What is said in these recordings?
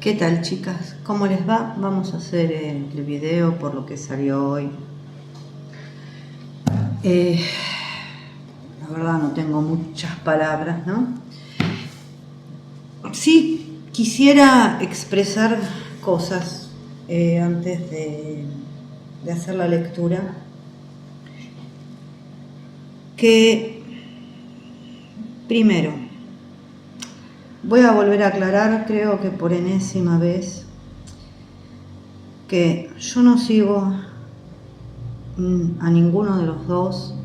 ¿Qué tal, chicas? ¿Cómo les va? Vamos a hacer el video por lo que salió hoy. La verdad no tengo muchas palabras, ¿no? Sí quisiera expresar cosas antes de hacer la lectura. Que primero, voy a volver a aclarar, creo que por enésima vez, que yo no sigo a ninguno de los dos.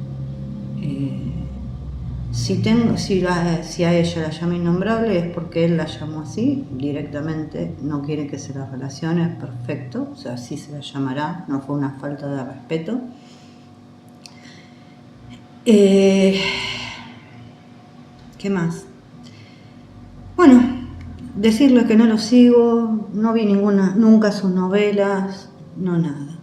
Si a ella la llama innombrable es porque él la llamó así directamente, no quiere que se las relacione, perfecto, o sea, así se la llamará, no fue una falta de respeto. ¿Qué más? Bueno, decirles que no lo sigo, no vi nunca sus novelas, no nada.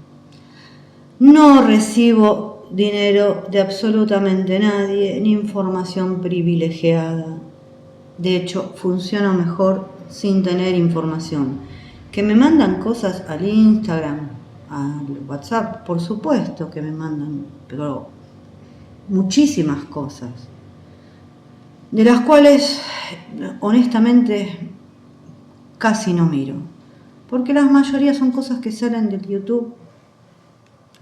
No recibo dinero de absolutamente nadie, ni información privilegiada. De hecho, funciono mejor sin tener información. Que me mandan cosas al Instagram, al WhatsApp, por supuesto que me mandan, pero muchísimas cosas, de las cuales honestamente casi no miro, porque la mayoría son cosas que salen del YouTube,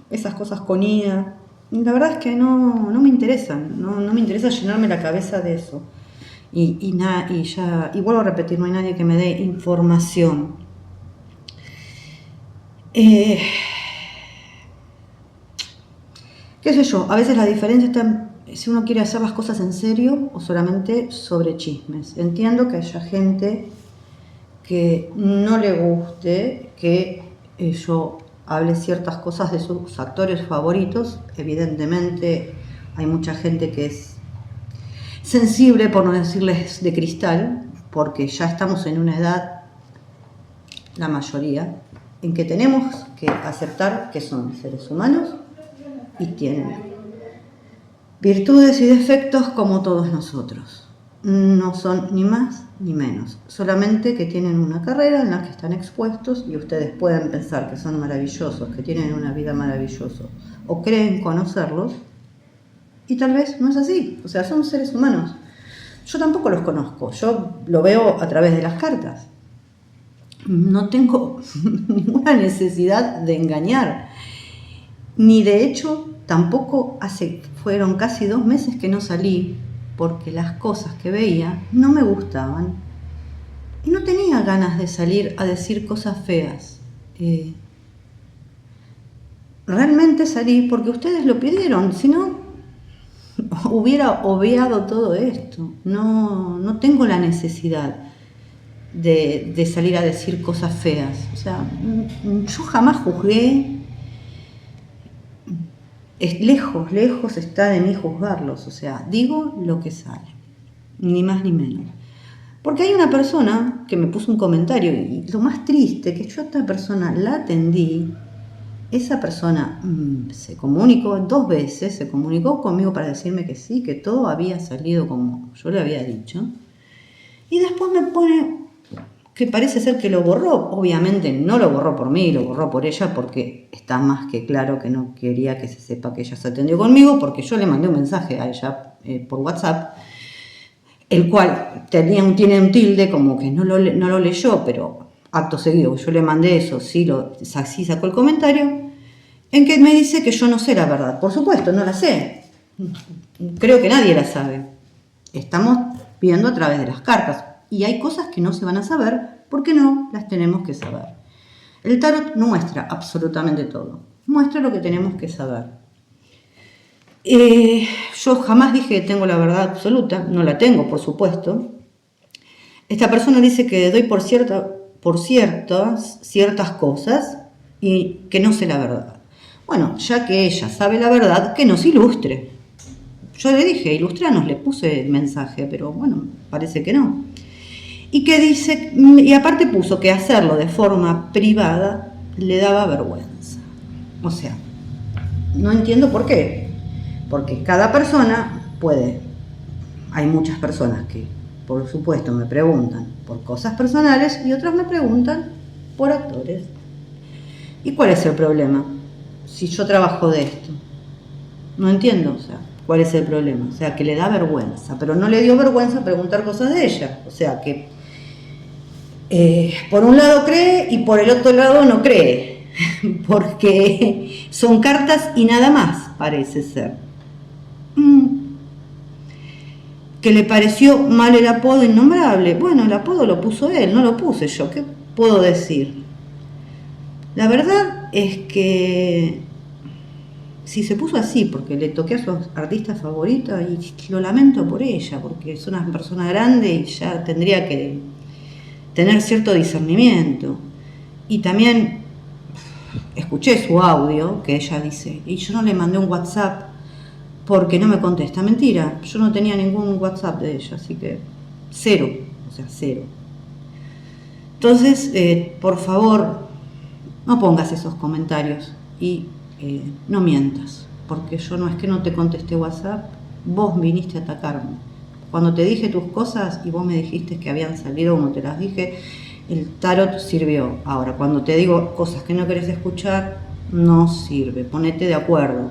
esas cosas con IA. La verdad es que no me interesan, no me interesa llenarme la cabeza de eso. Y vuelvo a repetir, no hay nadie que me dé información. Qué sé yo, a veces la diferencia está en si uno quiere hacer las cosas en serio o solamente sobre chismes. Entiendo que haya gente que no le guste que yo hable ciertas cosas de sus actores favoritos. Evidentemente hay mucha gente que es sensible, por no decirles de cristal, porque ya estamos en una edad, la mayoría, en que tenemos que aceptar que son seres humanos y tienen virtudes y defectos como todos nosotros. No son ni más ni menos, solamente que tienen una carrera en la que están expuestos y ustedes pueden pensar que son maravillosos, que tienen una vida maravillosa o creen conocerlos y tal vez no es así, o sea, son seres humanos. Yo tampoco los conozco, yo lo veo a través de las cartas. No tengo ninguna necesidad de engañar, ni de hecho tampoco fueron casi 2 meses que no salí porque las cosas que veía no me gustaban y no tenía ganas de salir a decir cosas feas. Realmente salí porque ustedes lo pidieron, si no hubiera obviado todo esto. No tengo la necesidad de salir a decir cosas feas. O sea, yo jamás juzgué. Lejos está de mí juzgarlos, o sea, digo lo que sale, ni más ni menos. Porque hay una persona que me puso un comentario y lo más triste que yo a esta persona la atendí, esa persona se comunicó 2 veces, se comunicó conmigo para decirme que sí, que todo había salido como yo le había dicho, y después me pone que parece ser que lo borró. Obviamente no lo borró por mí, lo borró por ella, porque está más que claro que no quería que se sepa que ella se atendió conmigo, porque yo le mandé un mensaje a ella por WhatsApp, el cual tiene un tilde como que no lo leyó, pero acto seguido yo le mandé eso, sí sacó el comentario, en que me dice que yo no sé la verdad. Por supuesto, no la sé, creo que nadie la sabe. Estamos viendo a través de las cartas. Y hay cosas que no se van a saber porque no las tenemos que saber. El tarot no muestra absolutamente todo. Muestra lo que tenemos que saber. Yo jamás dije que tengo la verdad absoluta. No la tengo, por supuesto. Esta persona dice que doy por ciertas cosas y que no sé la verdad. Bueno, ya que ella sabe la verdad, que nos ilustre. Yo le dije, ilustranos, le puse el mensaje, pero bueno, parece que no. Y que dice, y aparte puso que hacerlo de forma privada le daba vergüenza. O sea, no entiendo por qué. Porque cada persona puede, hay muchas personas que por supuesto, me preguntan por cosas personales y otros me preguntan por actores. ¿Y cuál es el problema? Si yo trabajo de esto. No entiendo, o sea, cuál es el problema. O sea, que le da vergüenza, pero no le dio vergüenza preguntar cosas de ella. O sea, que por un lado cree y por el otro lado no cree. Porque son cartas y nada más, parece ser. Que le pareció mal el apodo innombrable. Bueno, el apodo lo puso él, no lo puse yo. ¿Qué puedo decir? La verdad es que si se puso así porque le toqué a su artista favorita, y lo lamento por ella, porque es una persona grande y ya tendría que tener cierto discernimiento. Y también escuché su audio que ella dice, y yo no le mandé un WhatsApp porque no me contesta. Mentira, yo no tenía ningún WhatsApp de ella, así que cero, o sea, cero. Entonces, por favor, no pongas esos comentarios y no mientas, porque yo no es que no te contesté WhatsApp, vos viniste a atacarme. Cuando te dije tus cosas y vos me dijiste que habían salido como te las dije, el tarot sirvió. Ahora, cuando te digo cosas que no querés escuchar, no sirve, ponete de acuerdo.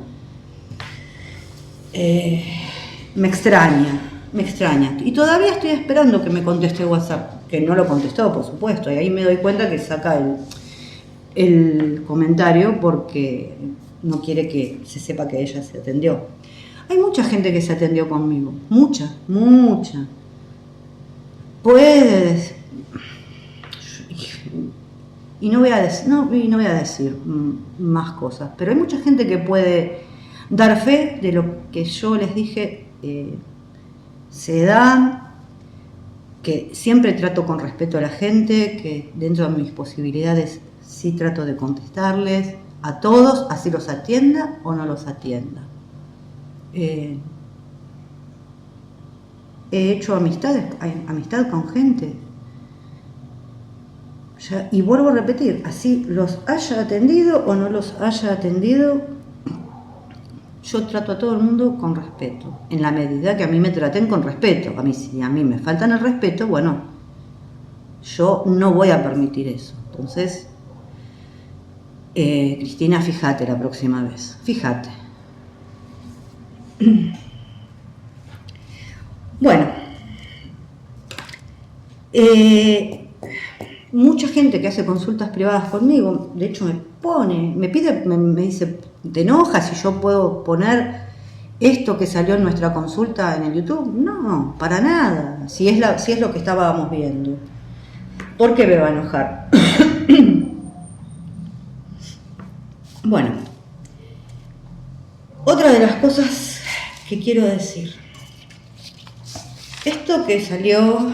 Me extraña. Y todavía estoy esperando que me conteste WhatsApp, que no lo contestó, por supuesto, y ahí me doy cuenta que saca el comentario porque no quiere que se sepa que ella se atendió. Hay mucha gente que se atendió conmigo, mucha. Puedes. Y no voy a decir más cosas, pero hay mucha gente que puede dar fe de lo que yo les dije. Se da, que siempre trato con respeto a la gente, que dentro de mis posibilidades sí trato de contestarles a todos, así los atienda o no los atienda. He hecho amistad con gente. Y vuelvo a repetir, así los haya atendido o no los haya atendido, yo trato a todo el mundo con respeto, en la medida que a mí me traten con respeto. Si a mí me faltan el respeto, bueno, yo no voy a permitir eso. Entonces, Cristina, fíjate la próxima vez, fíjate. Bueno, mucha gente que hace consultas privadas conmigo, de hecho me dice, ¿te enojas si yo puedo poner esto que salió en nuestra consulta en el YouTube? No, para nada, si es lo que estábamos viendo. ¿Por qué me va a enojar? Bueno, otra de las cosas que quiero decir. Esto que salió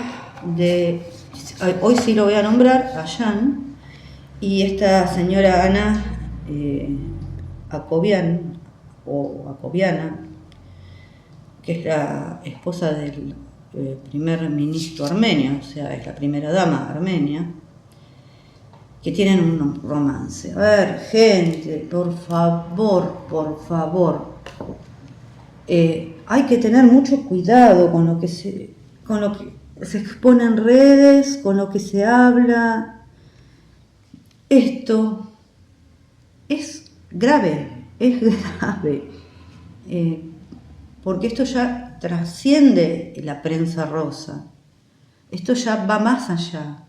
hoy sí lo voy a nombrar, a Jan, y esta señora Ana Acobiana, que es la esposa del primer ministro armenio, o sea, es la primera dama armenia, que tienen un romance. A ver, gente, por favor, hay que tener mucho cuidado con lo que se expone en redes, con lo que se habla. Esto es grave, porque esto ya trasciende la prensa rosa, esto ya va más allá,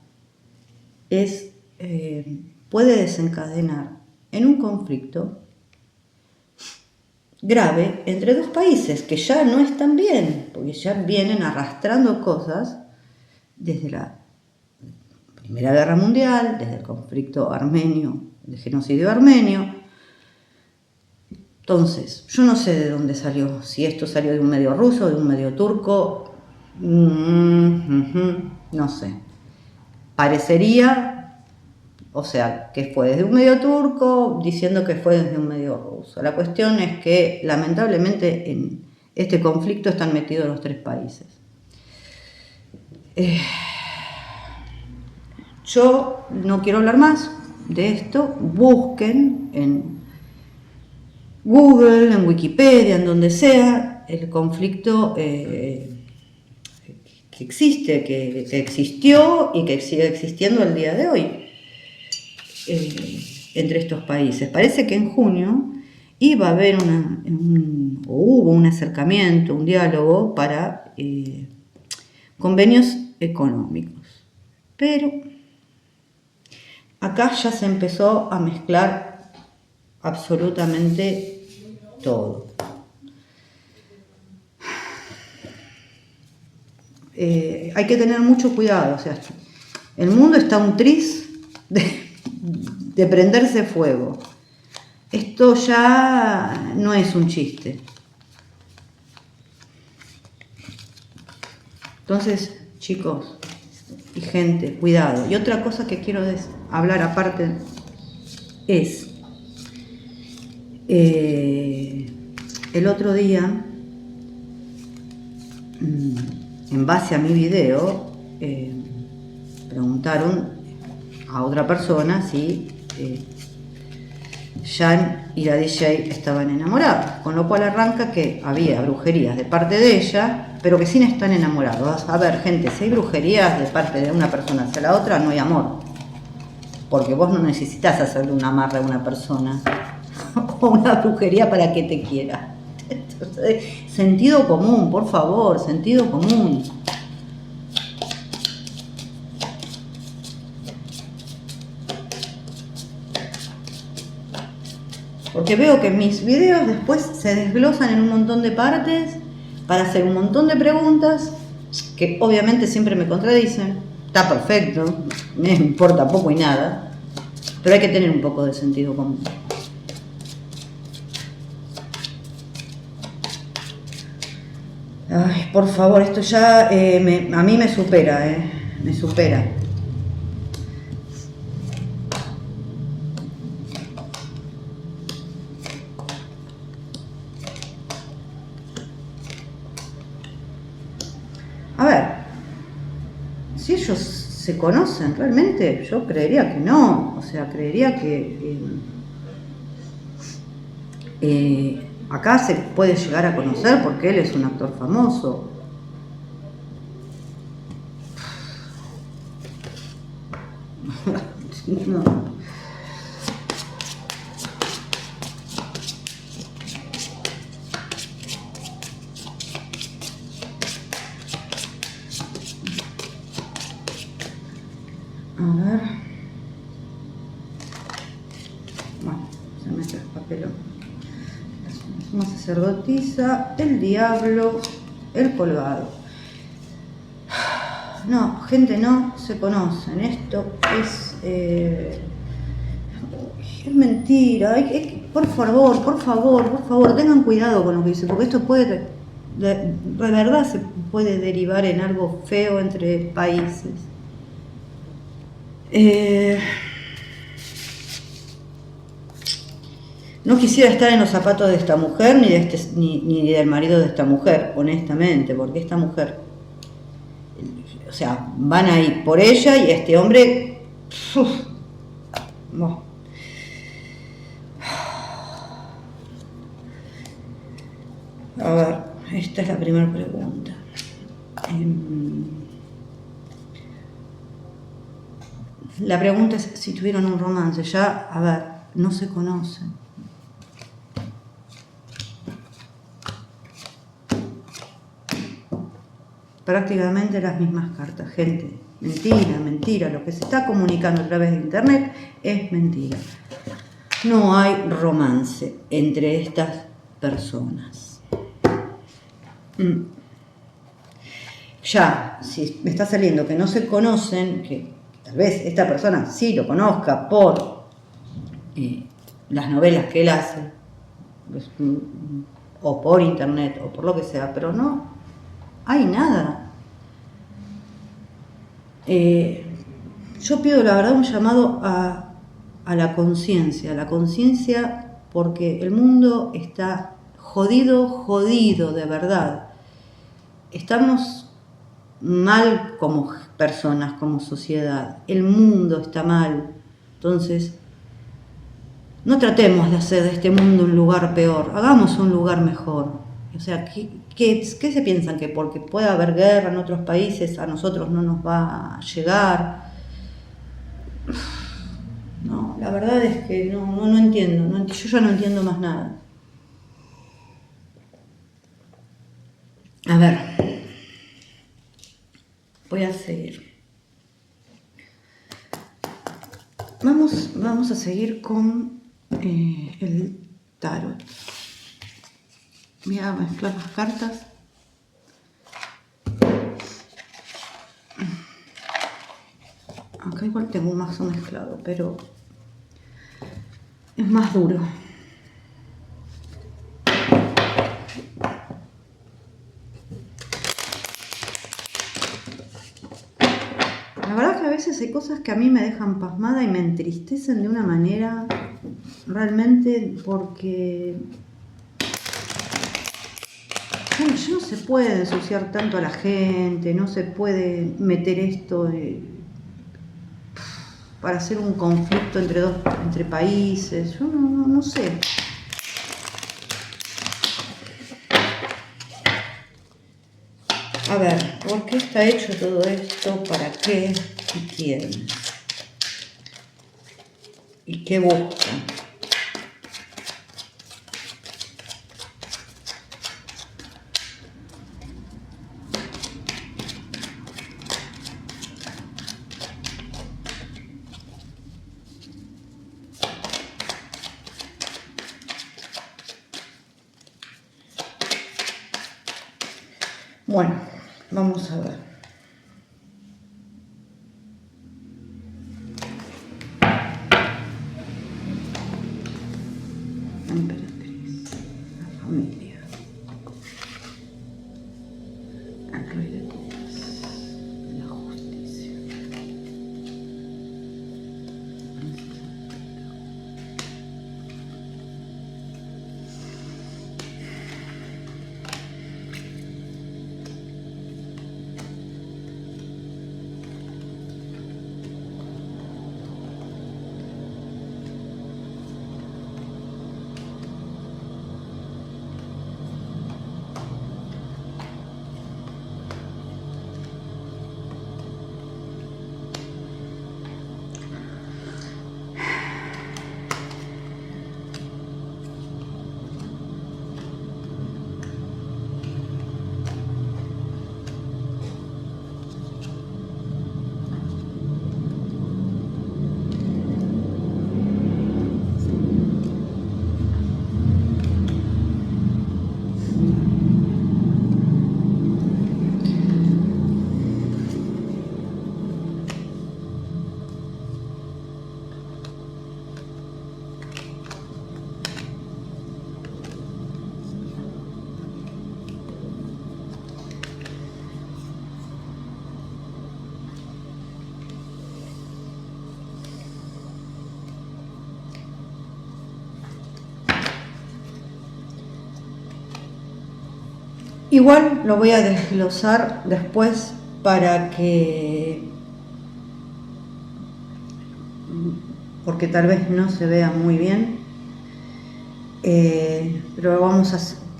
puede desencadenar en un conflicto grave entre dos países que ya no están bien, porque ya vienen arrastrando cosas desde la Primera Guerra Mundial, desde el conflicto armenio, el genocidio armenio. Entonces, yo no sé de dónde salió, si esto salió de un medio ruso, de un medio turco, no sé. Parecería, o sea, que fue desde un medio turco, diciendo que fue desde un medio ruso. La cuestión es que, lamentablemente, en este conflicto están metidos los tres países. Yo no quiero hablar más de esto. Busquen en Google, en Wikipedia, en donde sea, el conflicto existe, que existió y que sigue existiendo el día de hoy entre estos países. Parece que en junio iba a haber hubo un acercamiento, un diálogo para convenios económicos. Pero acá ya se empezó a mezclar absolutamente todo. Hay que tener mucho cuidado, o sea, el mundo está un tris de prenderse fuego. Esto ya no es un chiste. Entonces, chicos y gente, cuidado. Y otra cosa que quiero hablar aparte es, el otro día, en base a mi video, preguntaron a otra persona si Jan y la DJ estaban enamorados, con lo cual arranca que había brujerías de parte de ella, pero que sí no están enamorados. A ver, gente, si hay brujerías de parte de una persona hacia la otra, no hay amor, porque vos no necesitas hacerle un amarre a una persona o una brujería para que te quiera. Entonces, sentido común, por favor, sentido común. Porque veo que mis videos después se desglosan en un montón de partes para hacer un montón de preguntas que obviamente siempre me contradicen. Está perfecto, me importa poco y nada, pero hay que tener un poco de sentido común. Ay, por favor, esto ya a mí me supera, me supera. A ver, si ellos se conocen realmente, yo creería que no. O sea, creería que acá se puede llegar a conocer porque él es un actor famoso. No. A ver. Bueno, se mete el papelón. Una sacerdotisa, el diablo, el colgado. No, gente, no se conocen. Esto es mentira. Por favor, tengan cuidado con lo que dicen, porque esto puede, de verdad, se puede derivar en algo feo entre países. No quisiera estar en los zapatos de esta mujer ni del marido de esta mujer, honestamente, porque esta mujer, o sea, van a ir por ella y este hombre, bueno. A ver, esta es la primera pregunta. La pregunta es si tuvieron un romance. Ya, a ver, no se conocen. Prácticamente las mismas cartas, gente. Mentira. Lo que se está comunicando a través de internet es mentira. No hay romance entre estas personas. Ya, si me está saliendo que no se conocen, que tal vez esta persona sí lo conozca por las novelas que él hace, o por internet, o por lo que sea, pero no hay nada. Yo pido la verdad un llamado a la conciencia, porque el mundo está jodido de verdad. Estamos mal como personas, como sociedad. El mundo está mal. Entonces, no tratemos de hacer de este mundo un lugar peor. Hagamos un lugar mejor. O sea, ¿qué se piensan? ¿Que porque puede haber guerra en otros países a nosotros no nos va a llegar? No, la verdad es que no entiendo, yo ya no entiendo más nada. A ver, voy a seguir. Vamos a seguir con el tarot. Voy a mezclar las cartas. Acá igual tengo un mazo mezclado, pero es más duro. La verdad que a veces hay cosas que a mí me dejan pasmada y me entristecen de una manera realmente, porque bueno, ya no se puede ensuciar tanto a la gente, no se puede meter esto para hacer un conflicto entre países. Yo no sé. A ver, ¿por qué está hecho todo esto? ¿Para qué? ¿Y quién? ¿Y qué buscan? Bueno, vamos a ver. La emperatriz, la familia, el rey de copas, la justicia. Igual lo voy a desglosar después porque tal vez no se vea muy bien, pero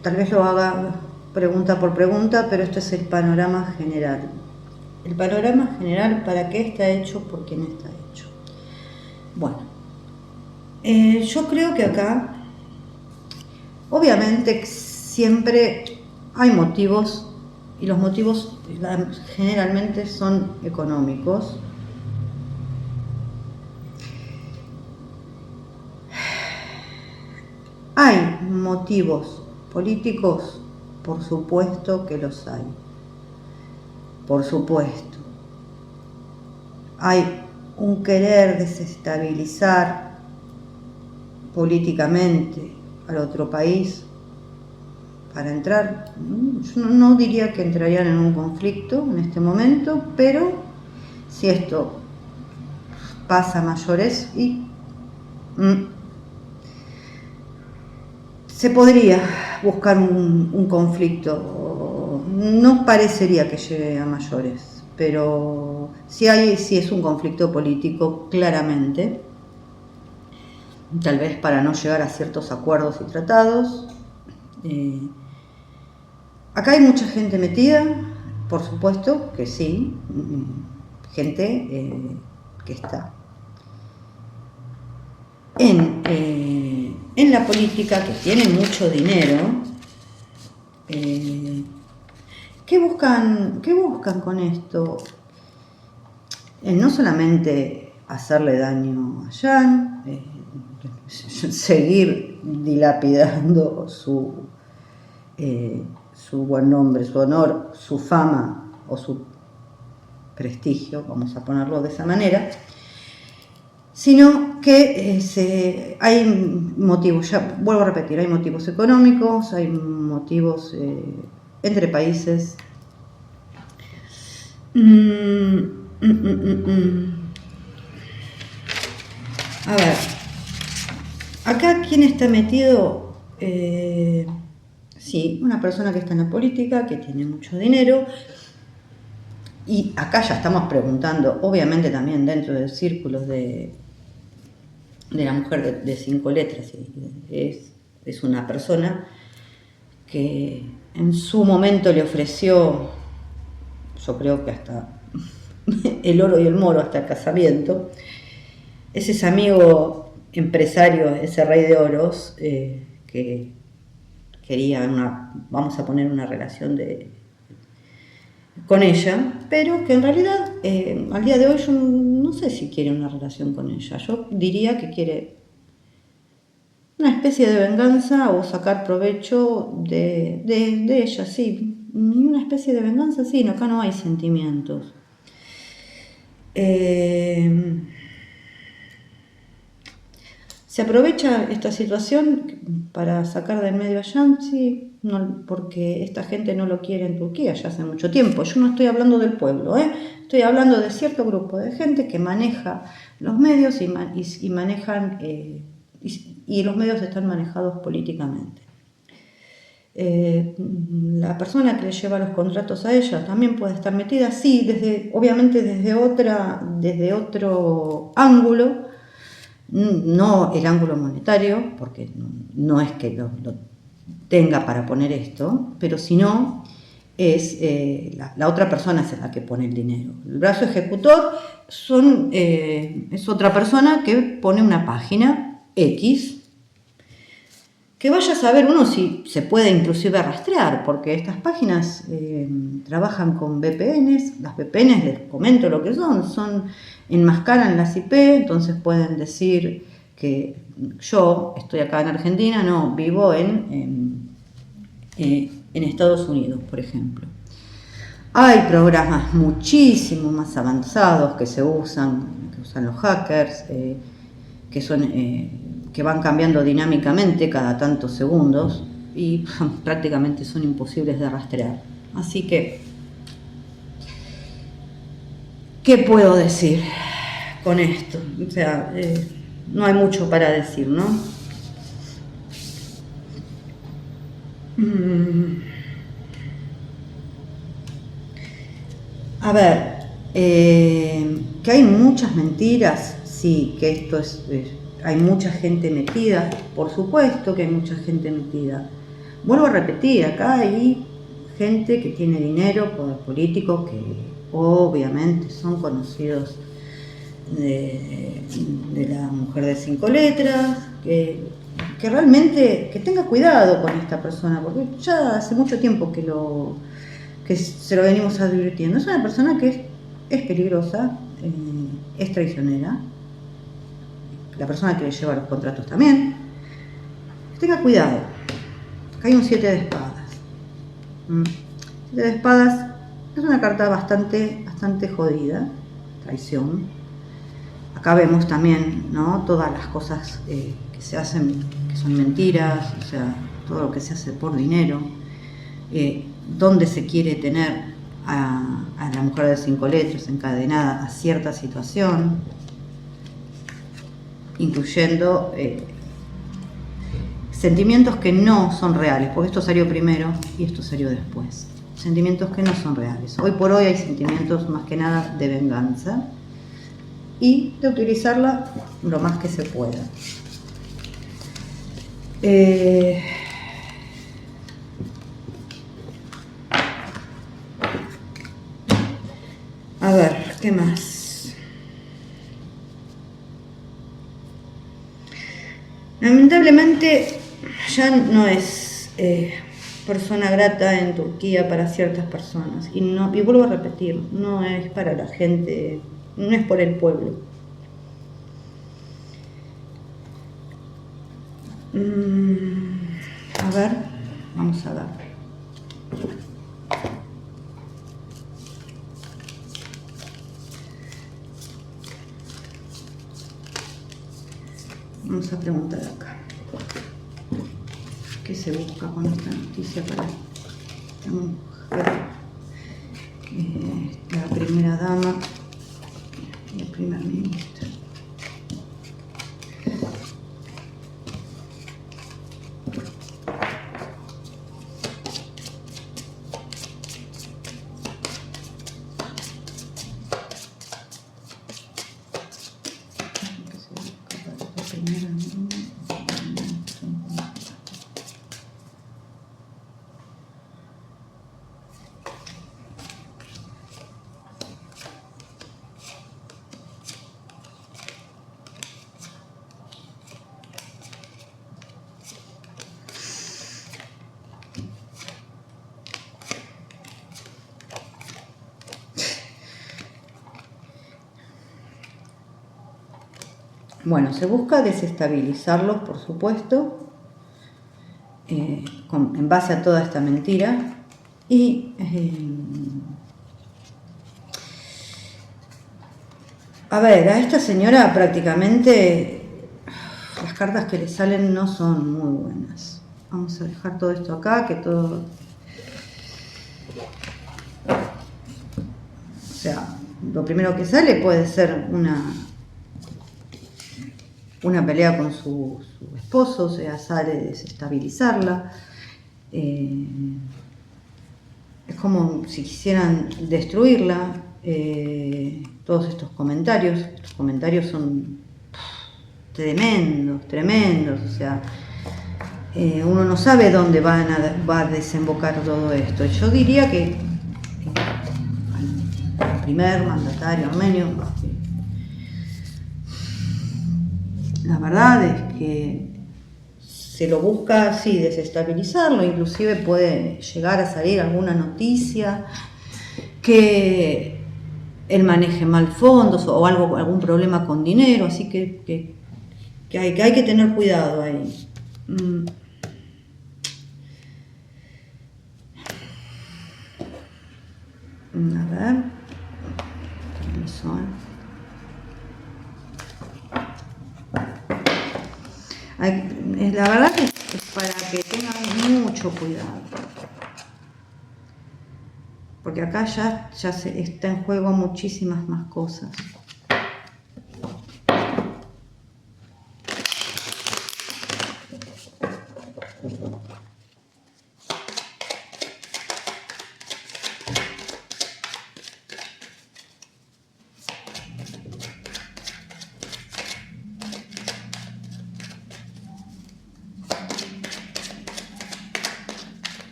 tal vez lo haga pregunta por pregunta, pero este es el panorama general. El panorama general, ¿para qué está hecho? ¿Por quién está hecho? Bueno, yo creo que acá, obviamente, siempre hay motivos, y los motivos generalmente son económicos. ¿Hay motivos políticos? Por supuesto que los hay. Por supuesto. Hay un querer desestabilizar políticamente al otro país para entrar. Yo no diría que entrarían en un conflicto en este momento, pero si esto pasa a mayores se podría buscar un conflicto. No parecería que llegue a mayores, pero sí es un conflicto político, claramente, tal vez para no llegar a ciertos acuerdos y tratados. Acá hay mucha gente metida, por supuesto que sí, gente que está en la política, que tiene mucho dinero. ¿Qué buscan con esto? No solamente hacerle daño a Jan, seguir dilapidando su buen nombre, su honor, su fama o su prestigio, vamos a ponerlo de esa manera, sino que hay motivos, ya vuelvo a repetir, hay motivos económicos, hay motivos entre países. A ver, acá quién está metido, sí, una persona que está en la política, que tiene mucho dinero, y acá ya estamos preguntando, obviamente también dentro del círculo de la mujer de 5 letras, es una persona que en su momento le ofreció, yo creo que hasta el oro y el moro, hasta el casamiento. Es ese amigo empresario, ese rey de oros, que quería vamos a poner una relación con ella, pero que en realidad al día de hoy yo no sé si quiere una relación con ella. Yo diría que quiere una especie de venganza o sacar provecho de ella, sí. Una especie de venganza, sí, acá no hay sentimientos. Se aprovecha esta situación para sacar del medio a Yancy, porque esta gente no lo quiere en Turquía ya hace mucho tiempo. Yo no estoy hablando del pueblo, estoy hablando de cierto grupo de gente que maneja los medios y manejan, y los medios están manejados políticamente. La persona que le lleva los contratos a ella también puede estar metida, sí, obviamente desde otro ángulo. No el ángulo monetario, porque no es que lo tenga para poner esto, pero si no, es la otra persona es la que pone el dinero. El brazo ejecutor es otra persona que pone una página X, que vaya a saber uno si se puede inclusive rastrear, porque estas páginas trabajan con VPNs. Las VPNs, les comento lo que son enmascaran las IP, entonces pueden decir que yo estoy acá en Argentina, no, vivo en Estados Unidos, por ejemplo. Hay programas muchísimo más avanzados que usan los hackers, que van cambiando dinámicamente cada tantos segundos y prácticamente son imposibles de rastrear. Así que, ¿qué puedo decir con esto? O sea, no hay mucho para decir, ¿no? A ver, que hay muchas mentiras, sí, que esto hay mucha gente metida, por supuesto que hay mucha gente metida. Vuelvo a repetir, acá hay gente que tiene dinero, políticos que obviamente son conocidos de la mujer de 5 letras, que realmente que tenga cuidado con esta persona, porque ya hace mucho tiempo que se lo venimos advirtiendo. Es una persona que es peligrosa, es traicionera. La persona que le lleva los contratos también. Que tenga cuidado. Acá hay un 7 de espadas. 7 de espadas es una carta bastante jodida. Traición. Acá vemos también, ¿no?, todas las cosas que se hacen, que son mentiras, o sea, todo lo que se hace por dinero. Dónde se quiere tener a la mujer de 5 letras encadenada a cierta situación, incluyendo sentimientos que no son reales, porque esto salió primero y esto salió después. Sentimientos que no son reales. Hoy por hoy hay sentimientos más que nada de venganza y de utilizarla lo más que se pueda. ¿Qué más? Lamentablemente ya no es persona grata en Turquía para ciertas personas. Y vuelvo a repetir, no es para la gente, no es por el pueblo. A ver, vamos a ver. Vamos a preguntar acá. ¿Qué se busca con esta noticia para esta mujer? La primera dama y el primer ministro. Bueno, se busca desestabilizarlos, por supuesto, en base a toda esta mentira. Y a ver, a esta señora prácticamente las cartas que le salen no son muy buenas. Vamos a dejar todo esto acá, que todo... O sea, lo primero que sale puede ser una pelea con su esposo, o sea, sale desestabilizarla. Es como si quisieran destruirla. Todos estos comentarios son tremendos, o sea, uno no sabe dónde va a desembocar todo esto. Yo diría que el primer mandatario armenio, la verdad es que se lo busca así, desestabilizarlo, inclusive puede llegar a salir alguna noticia que él maneje mal fondos o algún problema con dinero, así que hay que tener cuidado ahí. A ver, permiso, la verdad que es para que tengan mucho cuidado, porque acá ya está en juego muchísimas más cosas.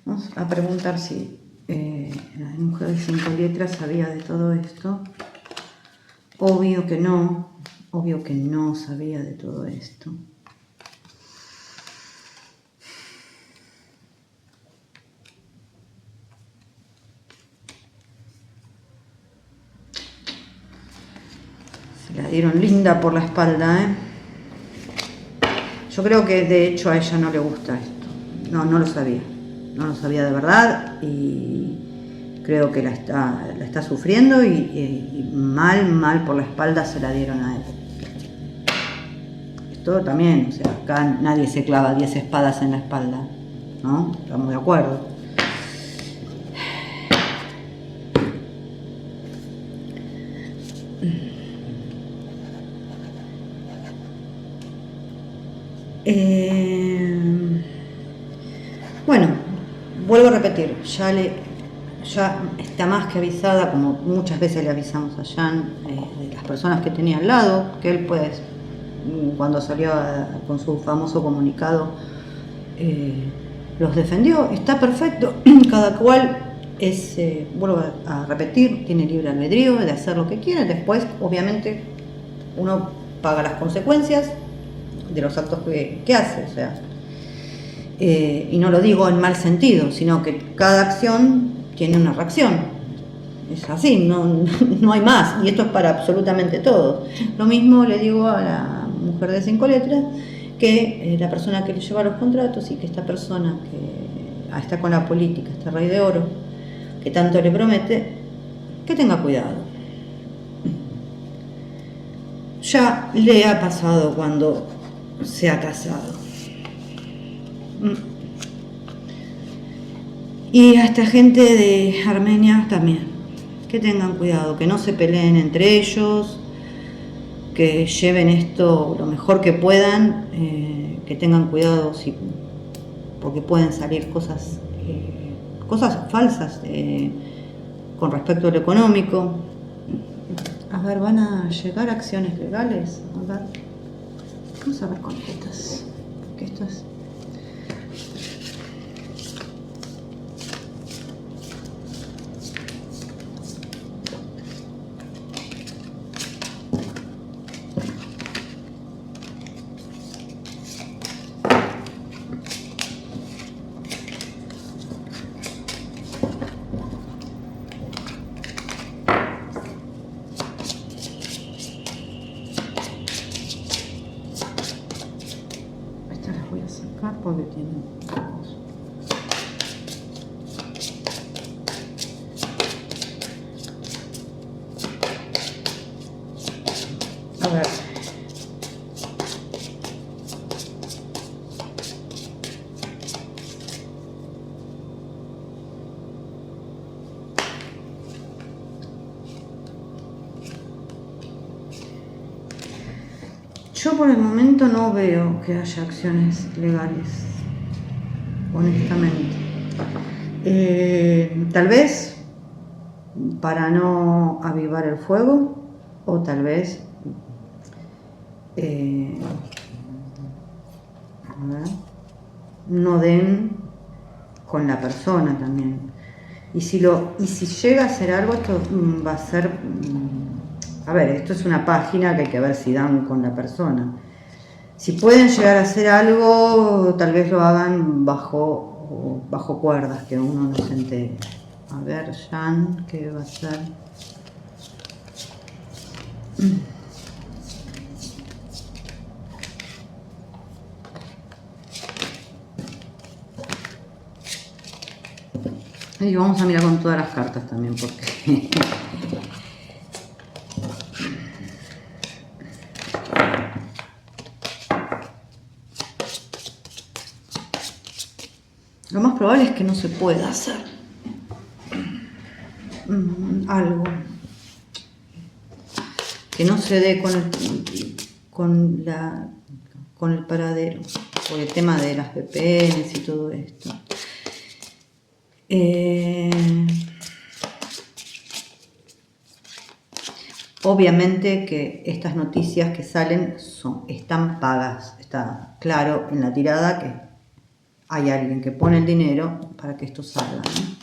Vamos a preguntar si la mujer de 5 letras sabía de todo esto. Obvio que no sabía de todo esto. Se la dieron linda por la espalda, ¿eh? Yo creo que de hecho a ella no le gusta esto. No lo sabía. No lo sabía de verdad y creo que la está sufriendo y mal por la espalda se la dieron a él. Esto también, o sea, acá nadie se clava 10 espadas en la espalda, ¿no? Estamos de acuerdo. Bueno, vuelvo a repetir, ya está más que avisada, como muchas veces le avisamos a Jan, de las personas que tenía al lado, que él pues, cuando salió con su famoso comunicado, los defendió. Está perfecto, cada cual vuelvo a repetir, tiene libre albedrío de hacer lo que quiera. Después, obviamente, uno paga las consecuencias de los actos que hace, o sea, y no lo digo en mal sentido, sino que cada acción tiene una reacción. Es así, no hay más, y esto es para absolutamente todo. Lo mismo le digo a la mujer de 5 letras, que la persona que le lleva los contratos, y que esta persona que está con la política, este rey de oro, que tanto le promete, que tenga cuidado. Ya le ha pasado cuando se ha casado. Y a esta gente de Armenia también, que tengan cuidado, que no se peleen entre ellos, que lleven esto lo mejor que puedan, que tengan cuidado porque pueden salir cosas falsas con respecto a lo económico. A ver, ¿van a llegar acciones legales? A ver, vamos a ver con estas, porque estas... voy a sacar porque tienen pocos. A ver. Yo por el momento no veo que haya acciones legales, honestamente. Tal vez para no avivar el fuego, o tal vez no den con la persona también. Y si llega a hacer algo, esto va a ser... A ver, esto es una página que hay que ver si dan con la persona. Si pueden llegar a hacer algo, tal vez lo hagan bajo cuerdas, que uno no se entere. A ver, Jan, ¿qué va a hacer? Y vamos a mirar con todas las cartas también, porque... Lo más probable es que no se pueda hacer algo. Que no se dé con el paradero. Por el tema de las VPNs y todo esto. Obviamente que estas noticias que salen están pagas. Está claro en la tirada que hay alguien que pone el dinero para que esto salga, ¿no?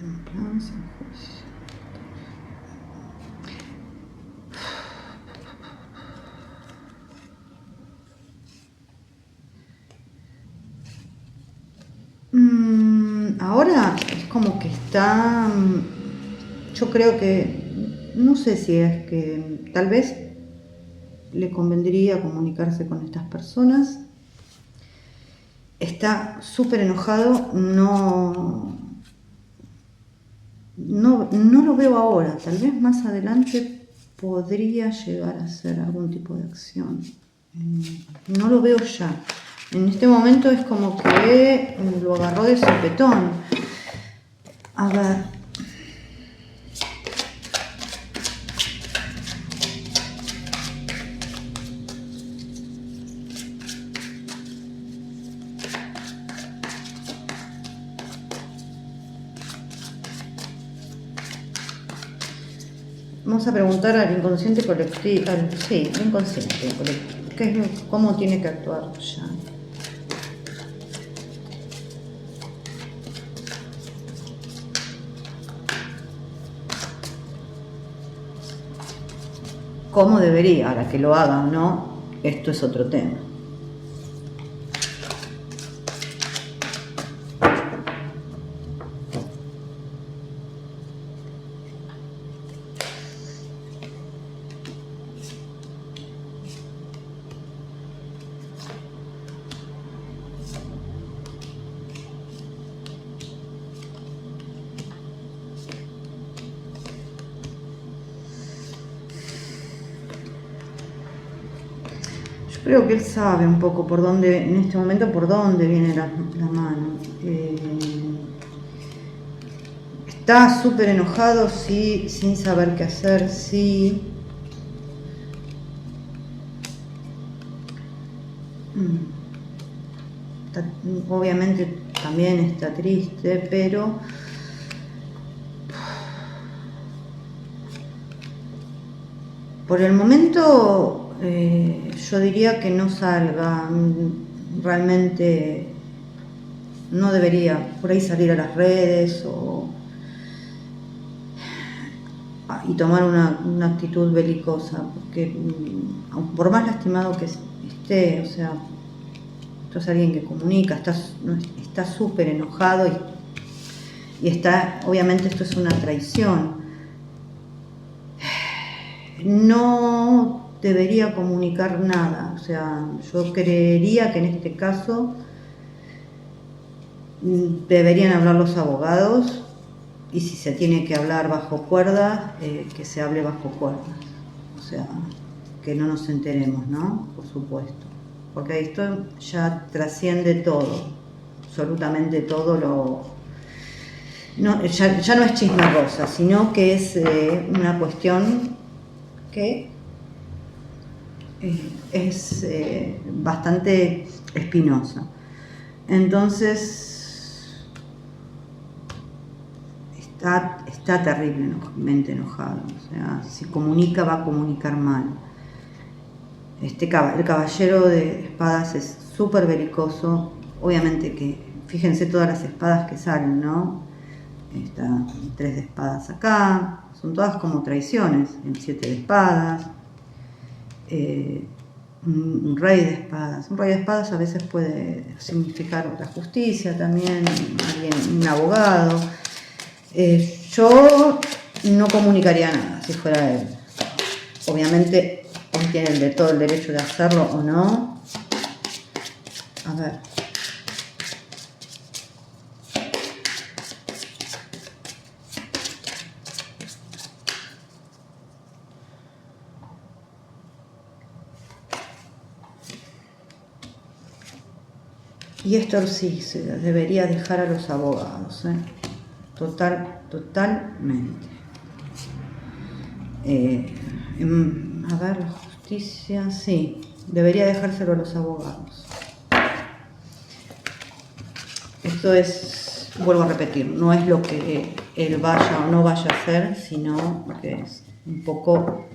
Templanza, juicio. Ahora es como que está... Yo creo que... No sé si es que tal vez le convendría comunicarse con estas personas. Está súper enojado, no no lo veo ahora, tal vez más adelante podría llegar a hacer algún tipo de acción. No lo veo ya. En este momento es como que lo agarró de sopetón. A ver. Vamos a preguntar al inconsciente colectivo, sí, al inconsciente colectivo, cómo tiene que actuar ya. ¿Cómo debería? Ahora que lo haga o no, esto es otro tema. Creo que él sabe un poco por dónde, en este momento, por dónde viene la mano. Está súper enojado, sí, sin saber qué hacer, sí. Obviamente también está triste, pero por el momento yo diría que no salga. Realmente no debería por ahí salir a las redes y tomar una actitud belicosa, porque por más lastimado que esté, o sea, esto es alguien que comunica, está súper enojado y está, obviamente esto es una traición. No debería comunicar nada, o sea, yo creería que en este caso deberían hablar los abogados, y si se tiene que hablar bajo cuerda, que se hable bajo cuerdas, o sea, que no nos enteremos, ¿no? Por supuesto, porque esto ya trasciende todo, absolutamente todo ya no es chisme rosa, sino que es una cuestión que es bastante espinosa. Entonces está terriblemente enojado, o sea, si comunica va a comunicar mal. El caballero de espadas es súper belicoso, obviamente que, fíjense todas las espadas que salen, ¿no? Está 3 de espadas acá, son todas como traiciones, el 7 de espadas, un rey de espadas. Un rey de espadas a veces puede significar la justicia también, un abogado. Yo no comunicaría nada si fuera él. Obviamente él tiene todo el derecho de hacerlo o no. A ver. Y esto sí se debería dejar a los abogados, totalmente. A ver, la justicia, sí, debería dejárselo a los abogados. Esto es, vuelvo a repetir, no es lo que él vaya o no vaya a hacer, sino que es un poco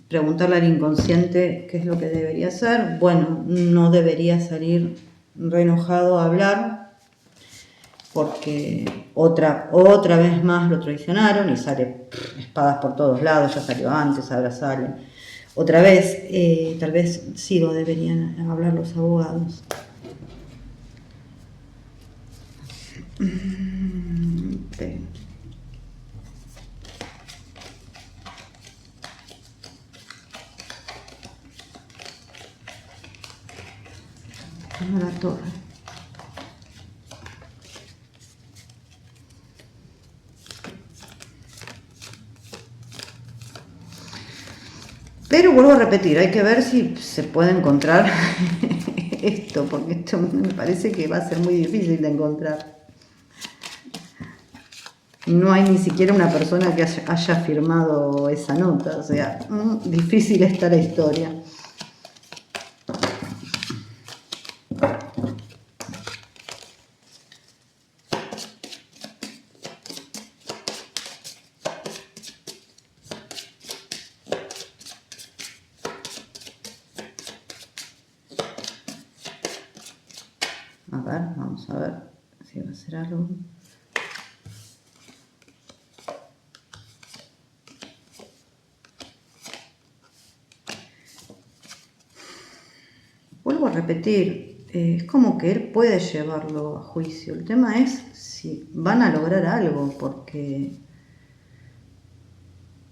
preguntarle al inconsciente qué es lo que debería hacer. Bueno, no debería salir re enojado a hablar, porque otra vez más lo traicionaron y sale espadas por todos lados, ya salió antes, ahora sale. Otra vez, tal vez sí lo deberían hablar los abogados. La torre. Pero vuelvo a repetir, hay que ver si se puede encontrar esto, porque esto me parece que va a ser muy difícil de encontrar. No hay ni siquiera una persona que haya firmado esa nota, o sea, difícil está la historia. A ver, vamos a ver si va a ser algo. Vuelvo a repetir, es como que él puede llevarlo a juicio. El tema es si van a lograr algo, porque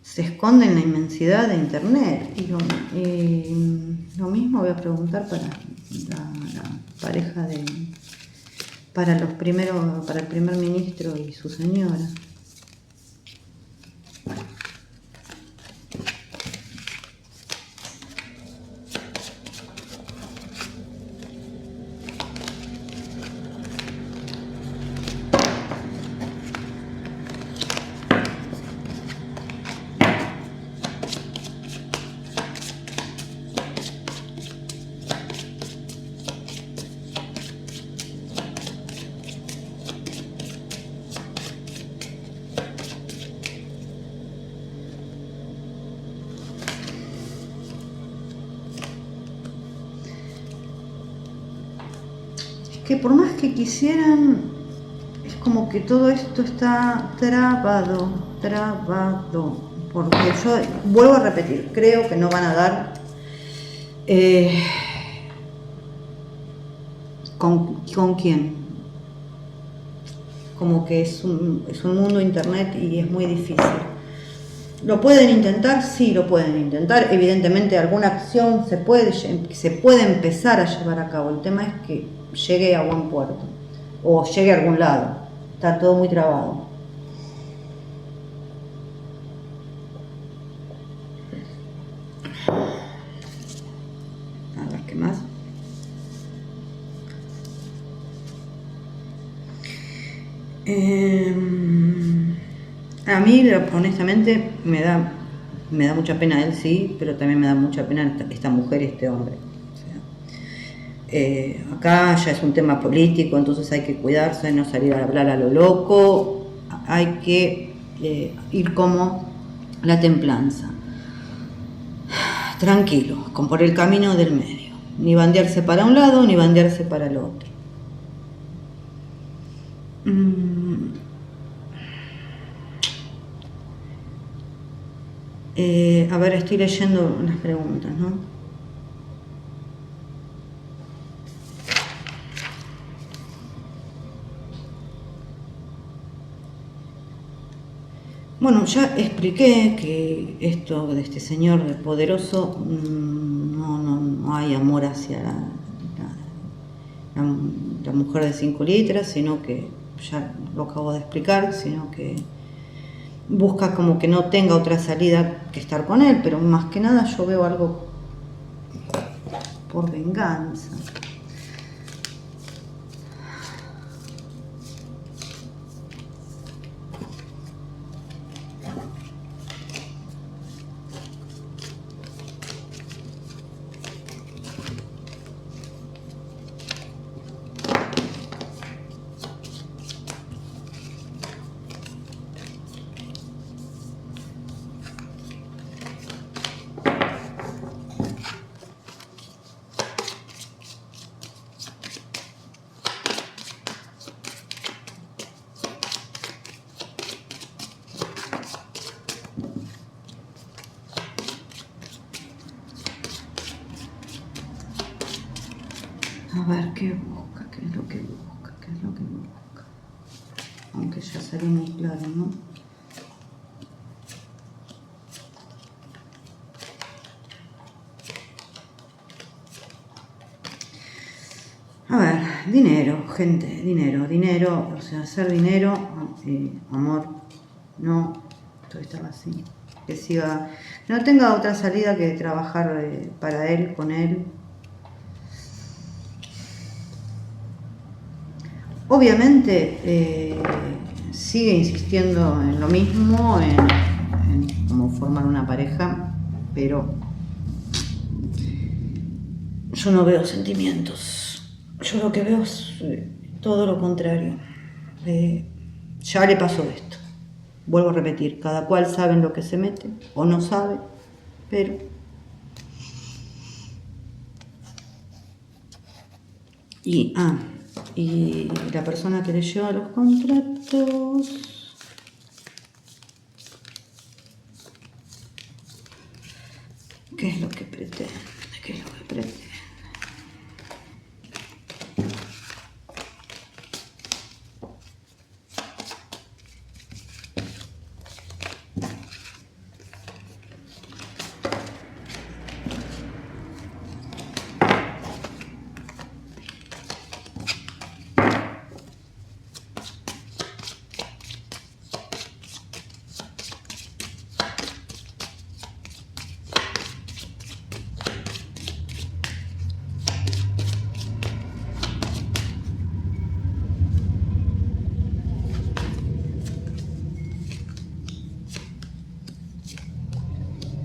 se esconde en la inmensidad de internet. Y lo mismo voy a preguntar para la pareja para el primer ministro y su señora. Que por más que quisieran, es como que todo esto está trabado, porque yo vuelvo a repetir, creo que no van a dar ¿con quién? Como que es un mundo internet y es muy difícil. ¿Lo pueden intentar? Sí, lo pueden intentar. Evidentemente alguna acción se puede empezar a llevar a cabo. El tema es que llegue a buen puerto o llegue a algún lado. Está todo muy trabado. A ver, ¿qué más? A mí, honestamente, me da mucha pena él, sí, pero también me da mucha pena esta mujer y este hombre. O sea, acá ya es un tema político, entonces hay que cuidarse, no salir a hablar a lo loco, hay que ir como la templanza. Tranquilo, con por el camino del medio. Ni bandearse para un lado, ni bandearse para el otro. A ver, estoy leyendo unas preguntas, ¿no? Bueno, ya expliqué que esto de este señor poderoso, no hay amor hacia la mujer de 5 letras, sino que, ya lo acabo de explicar, sino que busca como que no tenga otra salida que estar con él, pero más que nada yo veo algo por venganza. A ver, ¿qué busca? ¿Qué es lo que busca? ¿Qué es lo que busca? Aunque ya salió muy claro, ¿no? A ver, dinero, gente, dinero, o sea, hacer dinero, amor, no, todo estaba así. que siga, que no tenga otra salida que trabajar para él, con él. Obviamente sigue insistiendo en lo mismo, en cómo formar una pareja, pero yo no veo sentimientos. Yo lo que veo es todo lo contrario. Ya le pasó esto. Vuelvo a repetir, cada cual sabe en lo que se mete o no sabe, pero y la persona que le lleva los contratos, ¿qué es lo que pretende? ¿Qué es lo que pretende?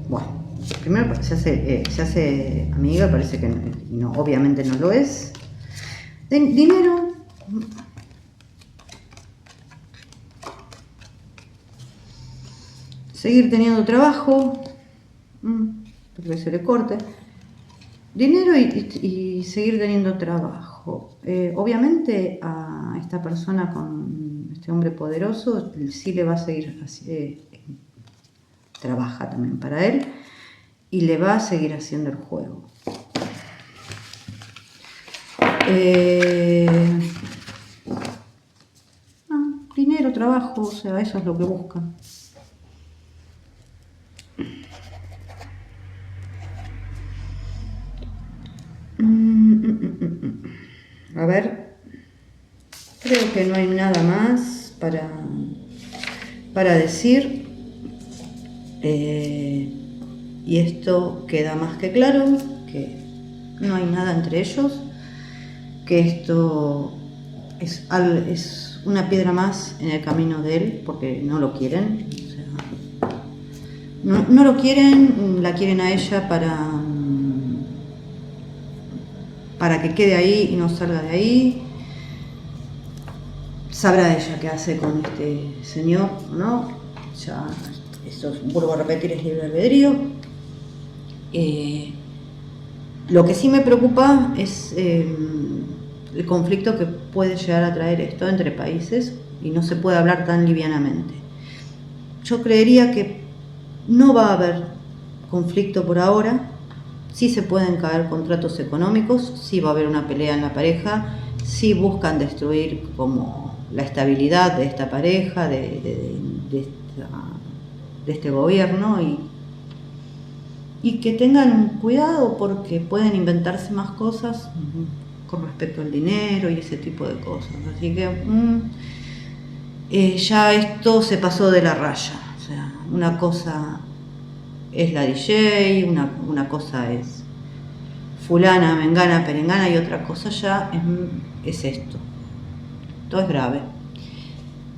Bueno, primero se hace amiga, parece que no, obviamente no lo es. Dinero, seguir teniendo trabajo, porque se le corte. Dinero y seguir teniendo trabajo. Obviamente a esta persona con este hombre poderoso sí le va a seguir trabaja también para él y le va a seguir haciendo el juego. Dinero, trabajo, o sea, eso es lo que busca. A ver, creo que no hay nada más para decir. Y esto queda más que claro, que no hay nada entre ellos, que esto es una piedra más en el camino de él, porque no lo quieren, o sea, no lo quieren, la quieren a ella para que quede ahí y no salga de ahí. Sabrá ella qué hace con este señor, ¿no? Ya, eso vuelvo a repetir, es libre albedrío. Lo que sí me preocupa es el conflicto que puede llegar a traer esto entre países y no se puede hablar tan livianamente. Yo creería que no va a haber conflicto por ahora, sí se pueden caer contratos económicos, sí va a haber una pelea en la pareja, sí buscan destruir como la estabilidad de esta pareja, de este gobierno y que tengan cuidado porque pueden inventarse más cosas con respecto al dinero y ese tipo de cosas. Así que ya esto se pasó de la raya. O sea, una cosa es la DJ, una cosa es fulana, mengana, perengana y otra cosa ya es esto. Todo es grave.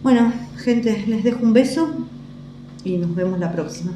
Bueno, gente, les dejo un beso y nos vemos la próxima.